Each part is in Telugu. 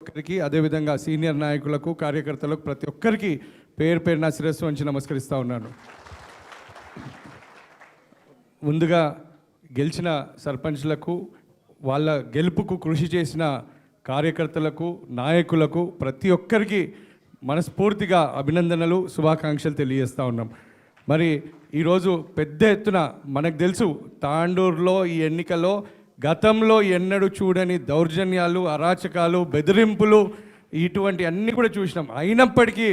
ఒక్కరికి అదేవిధంగా సీనియర్ నాయకులకు కార్యకర్తలకు ప్రతి ఒక్కరికి పేరు పేరున శిరస్సు వంచి నమస్కరిస్తూ ఉన్నాను. ముందుగా గెలిచిన సర్పంచ్లకు వాళ్ళ గెలుపుకు కృషి చేసిన కార్యకర్తలకు నాయకులకు ప్రతి ఒక్కరికి మనస్ఫూర్తిగా అభినందనలు శుభాకాంక్షలు తెలియజేస్తూ ఉన్నాం. మరి ఈరోజు పెద్ద ఎత్తున మనకు తెలుసు తాండూరులో ఈ ఎన్నికల్లో గతంలో ఎన్నడూ చూడని దౌర్జన్యాలు, అరాచకాలు, బెదిరింపులు ఇటువంటి అన్నీ కూడా చూసినాం. అయినప్పటికీ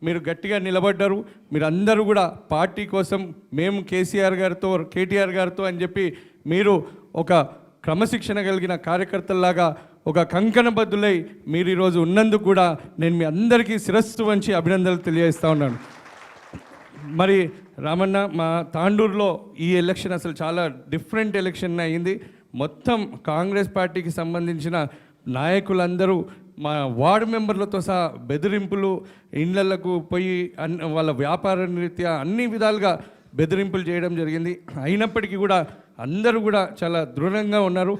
మీరు గట్టిగా నిలబడ్డారు. మీరందరూ కూడా పార్టీ కోసం మేము కేసీఆర్ గారితో కేటీఆర్ గారితో అని చెప్పి మీరు ఒక క్రమశిక్షణ కలిగిన కార్యకర్తల్లాగా ఒక కంకణబద్దులై మీరు ఈరోజు ఉన్నందుకు కూడా నేను మీ అందరికీ శిరస్సు వంచి అభినందనలు తెలియజేస్తూ ఉన్నాను. మరి రామన్న, మా తాండూరులో ఈ ఎలక్షన్ అసలు చాలా డిఫరెంట్ ఎలక్షన్ అయింది. మొత్తం కాంగ్రెస్ పార్టీకి సంబంధించిన నాయకులందరూ మా వార్డు మెంబర్లతో సహా బెదిరింపులు, ఇళ్లకు పోయి వాళ్ళ వ్యాపార రీత్యా అన్ని విధాలుగా బెదిరింపులు చేయడం జరిగింది. అయినప్పటికీ కూడా అందరూ కూడా చాలా దృఢంగా ఉన్నారు.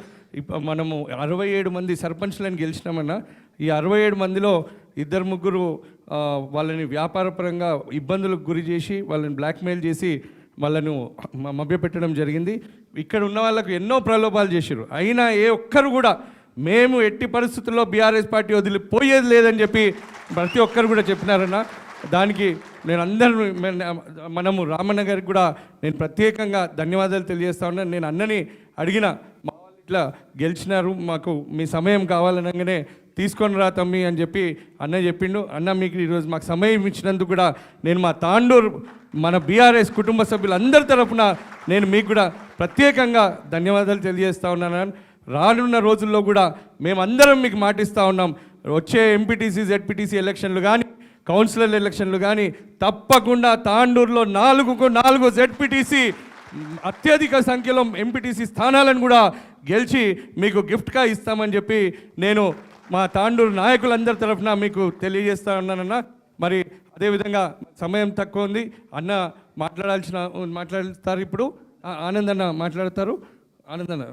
మనము 67 మంది సర్పంచ్లను గెలిచినామన్నా, ఈ 67 మందిలో 2-3 వాళ్ళని వ్యాపారపరంగా ఇబ్బందులకు గురి చేసి వాళ్ళని బ్లాక్మెయిల్ చేసి వాళ్ళను మభ్యపెట్టడం జరిగింది. ఇక్కడ ఉన్న వాళ్ళకు ఎన్నో ప్రలోభాలు చేశారు. అయినా ఏ ఒక్కరు కూడా మేము ఎట్టి పరిస్థితుల్లో బీఆర్ఎస్ పార్టీ వదిలిపోయేది లేదని చెప్పి ప్రతి ఒక్కరు కూడా చెప్పినారన్న. దానికి నేను మనము రామన్న గారికి కూడా నేను ప్రత్యేకంగా ధన్యవాదాలు తెలియజేస్తా ఉన్నాను. నేను అన్నని అడిగిన, మా వాళ్ళు ఇట్లా గెలిచినారు, మాకు మీ సమయం కావాలనగానే తీసుకొని రా తమ్మి అని చెప్పి అన్న చెప్పిండు. అన్న మీకు ఈరోజు మాకు సమయం ఇచ్చినందుకు కూడా నేను మా తాండూరు మన బీఆర్ఎస్ కుటుంబ సభ్యులందరి తరఫున నేను మీకు కూడా ప్రత్యేకంగా ధన్యవాదాలు తెలియజేస్తా ఉన్నాను. రానున్న రోజుల్లో కూడా మేమందరం మీకు మాటిస్తూ ఉన్నాం. వచ్చే ఎంపీటీసీ, జెడ్పీటీసీ ఎలక్షన్లు కానీ, కౌన్సిలర్ ఎలక్షన్లు కానీ తప్పకుండా తాండూరులో 4 జెడ్పీటీసీ అత్యధిక సంఖ్యలో ఎంపీటీసీ స్థానాలను కూడా గెలిచి మీకు గిఫ్ట్గా ఇస్తామని చెప్పి నేను మా తాండూరు నాయకులందరి తరఫున మీకు తెలియజేస్తా ఉన్నానన్న. మరి అదేవిధంగా సమయం తక్కువ ఉంది. అన్న మాట్లాడతారు ఇప్పుడు. ఆనంద్ అన్న మాట్లాడతారు. ఆనంద్ అన్న.